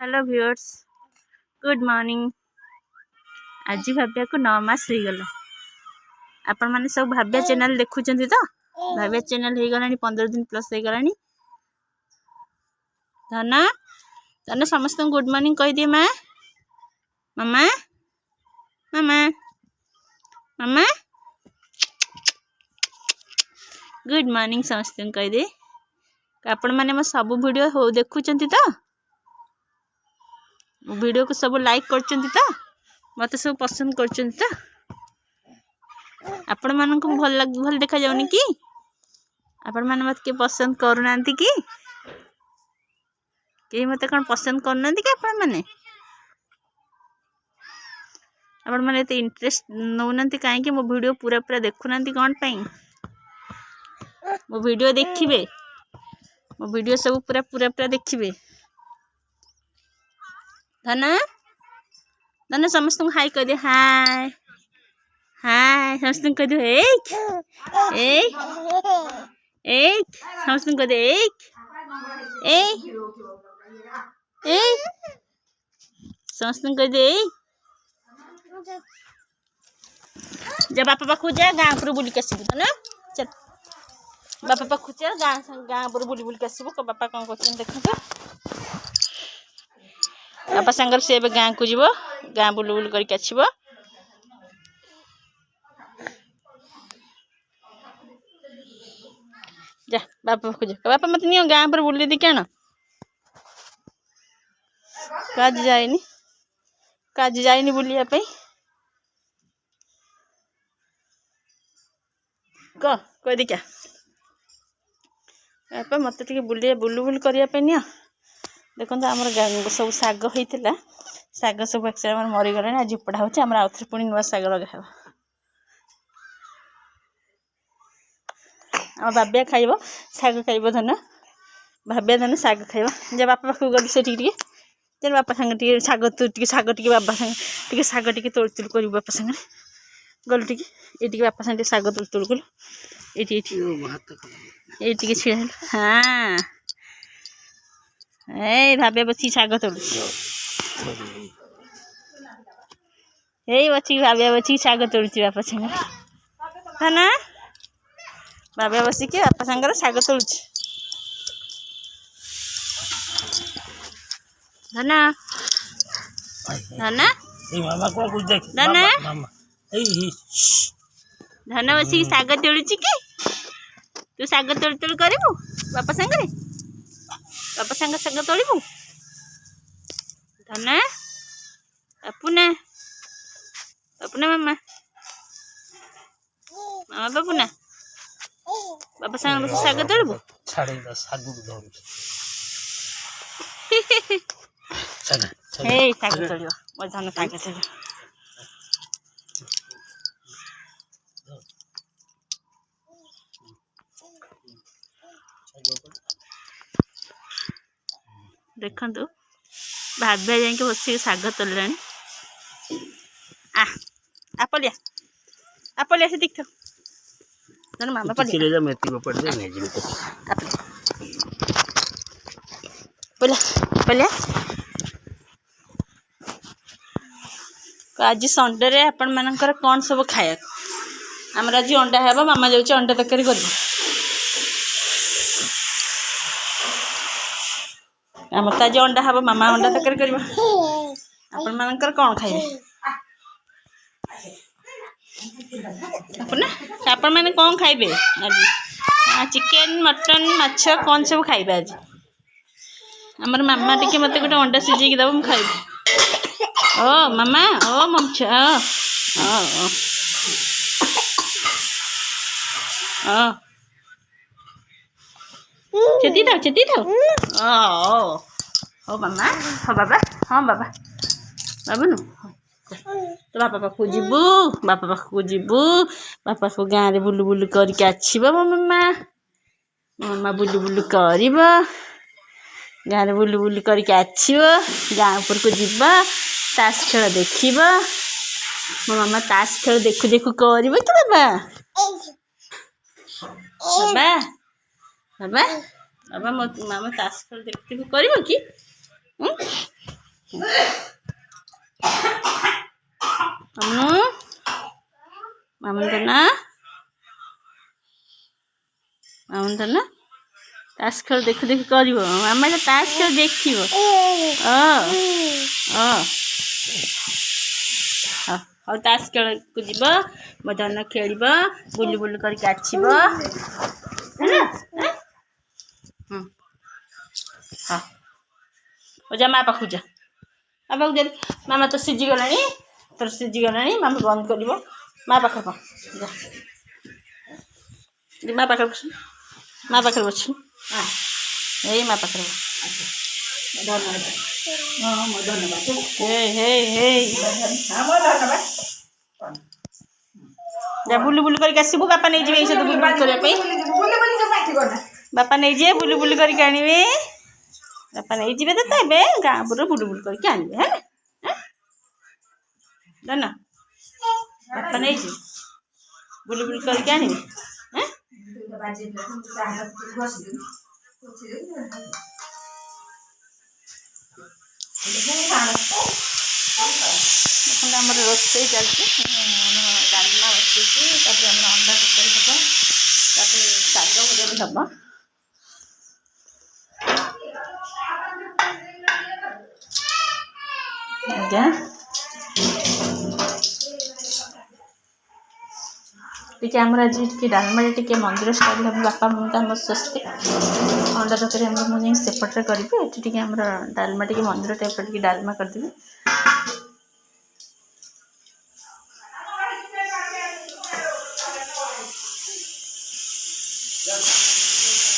Hello viewers, good morning. आज भाव्या को 9 मास हो गला। आपण माने सब भाव्या चैनल देखुचंती तो भाव्या चैनल हो गलानी 15 दिन प्लस हो गलानी। धना धना समस्त गुड मॉर्निंग कह दिए। माँ मामा मामा मामा गुड मॉर्निंग समस्त कह दे। आपण माने मो सब वीडियो हो देखुचंती तो वीडियो को सब लाइक करचंती तो मत सब पसंद करचंती तो आपण मान को भल देखा जाउनी कि आपण मान मत के पसंद करूनांती कि मत कौन पसंद करनांती कि आपण माने एते इंटरेस्ट नौनांती काहे कि मो वीडियो पूरा पूरा देखुनांती कौन पई। मो वीडियो देखिबे, मो वीडियो सब पूरा पूरा देखिबे। धना धना समस्त हाय कह दे। हाय हाय समस्त कह दे। एक एक एक समस्त कह दे। एक एक एक समस्त कह दे। जब बापा पाखु जा गाँ पर बुलिक आसबू ना। चल बापा पाखु चल गाँ पर बुलिक आसबू। को बापा कौन कर देखो। बापा सांगर से गाँ को जीव, गाँ बुल करके आसब। जा बापा पाखु जा। बापा मत नियो गाँ पर बुले दी क्या काज जाइनी बुलिया पे। कह दी क्या बापा मत टे बुल करने नि। देखो आमर सब शाग होता शाग सब एक्चुअली मरीगला। आज उपड़ा हो आउ थे पुणी नुआ शाग लगा। आम बाब्या खाइब शाग खाइब। धन भाव्या धन शाग खाइब। जब बापा पाखु गली से चल बापा सांगे शाग शाग बाबा सांगे शाग तोड़ तुल कर बापा सांगे गलु टे बापा सांगे शाग तोड़ तुल गलु ये छिड़ा। हाँ ए भाव्या बची शाग तोड़ बची भाव्या बची शाग तोड़ी बापा सांगे है ना। भाव्या बस के बापा सांगे शाग तोड़। धना धना धना धना बस शाग तोड़ी कि तू शाग तोड़ तोड़ करू बापा सांगे शाग तोड़ू। धना बापुना बापुना मामा मामा बापुना बापा सांगे बस शाग तोड़ू। शाग तोड़ मो धन शाग तोड़। देखु भाव्या जाइए बस शाग तोड़ा। आपलिया आपलिया से दिख मामा पलिया। आज संडे रे आपण मानकर कौन सब खाया आमर आज अंडा है। मामा जाऊँ अंडा तरकारी कर आमर तो आज अंडा हे। मामा अंडा तरकारी कर आपण मानकर कौन खाइबे आपण मैंने कौन खाइबे आज चिकेन मटन माछ कौन सब खाइबे आज। आमर मामा टिके मत गोटे अंडा सिझे दब मुझे खाइबे। ओ मामा ओ मम्छ चेती था ओ मामा हाँ बाबा हाँ बाबा बाबू नु तो बापा पाखु जीवु बापा को गाँ रे बुलु बुलु करके आछिबो। मामा मामा बुलु बुलु करिब गाँ रे बुलु बुलु करके आछिबो। गाँ ऊपर को जीवा ताश खेल देखिब। मो मामा ताश खेल देखु देखु करिब कि बाबा बाबा बाबा बाबा मो मामा ताश खेल देखु देखु करिब कि ମାମୁନୁ ମାମୁନ ତ ନା ମାମୁନ ତ ନା ତାସ୍ ଖେଳ ଦେଖୁ ଦେଖୁ କରିବ ମାମା ତ ତାସ୍ ଖେଳ ଦେଖିବ ହଉ ତାସ୍ ଖେଳକୁ ଯିବ ମୋ ଧନ ଖେଳିବ ବୁଲୁ ବୁଲୁ କରିକି ଆସିବ ହଁ ଯା ମା ପାଖକୁ ଯା ମାମା ତ ସିଝିଗଲାଣି ତୋର ସିଝିଗଲାଣି ମାମା ବନ୍ଦ କରିବ ମା ପାଖରେ କଣ ଯା ମା ପାଖରେ ବସ ମା ପାଖରେ ବସିବୁ ଏଇ ମା ପାଖରେ ଯା ବୁଲୁ ବୁଲୁ କରିକି ଆସିବୁ ବାପା ନେଇଯିବେ ଏଇ ସହିତ ବୁଲୁ ବୁଲୁ କରିବା ପାଇଁ ବାପା ନେଇଯିବେ ବୁଲୁ ବୁଲୁ କରିକି ଆଣିବେ ବାପା ନେଇଯିବେ ତ ଏବେ ଗାଁ ପୁରା ବୁଲୁ ବୁଲୁ କରିକି ଆଣିବେ ହେଲା ଜାନ ବାପା ନେଇଯିବେ ବୁଲୁ ବୁଲୁ କରିକି ଆଣିବେ ଦେଖନ୍ତୁ ଆମର ରୋଷେଇ ଚାଲିଛି ଡାଲମା ବସିଛି ତାପରେ ଆମର ଅଣ୍ଡା ତରକାରୀ ହେବ ତାପରେ ଶାଗ ଭଜା ବି ହେବ ଆଜ୍ଞା ଟିକେ ଆମର ଆଜି ଟିକେ ଡାଲମାରେ ଟିକେ ମନ୍ଦିର ଷ୍ଟାଇଲ୍ ହେବ ବାପା ମୁଁ ତ ଆମର ସ୍ୱସ୍ତି ଅଣ୍ଡା ତରକାରୀ ଆମର ମୁଁ ଯାଇ ସେପଟରେ କରିବି ଏଠି ଟିକେ ଆମର ଡାଲମା ଟିକେ ମନ୍ଦିର ଟାଇପ୍ର ଟିକେ ଡାଲମା କରିଦେବି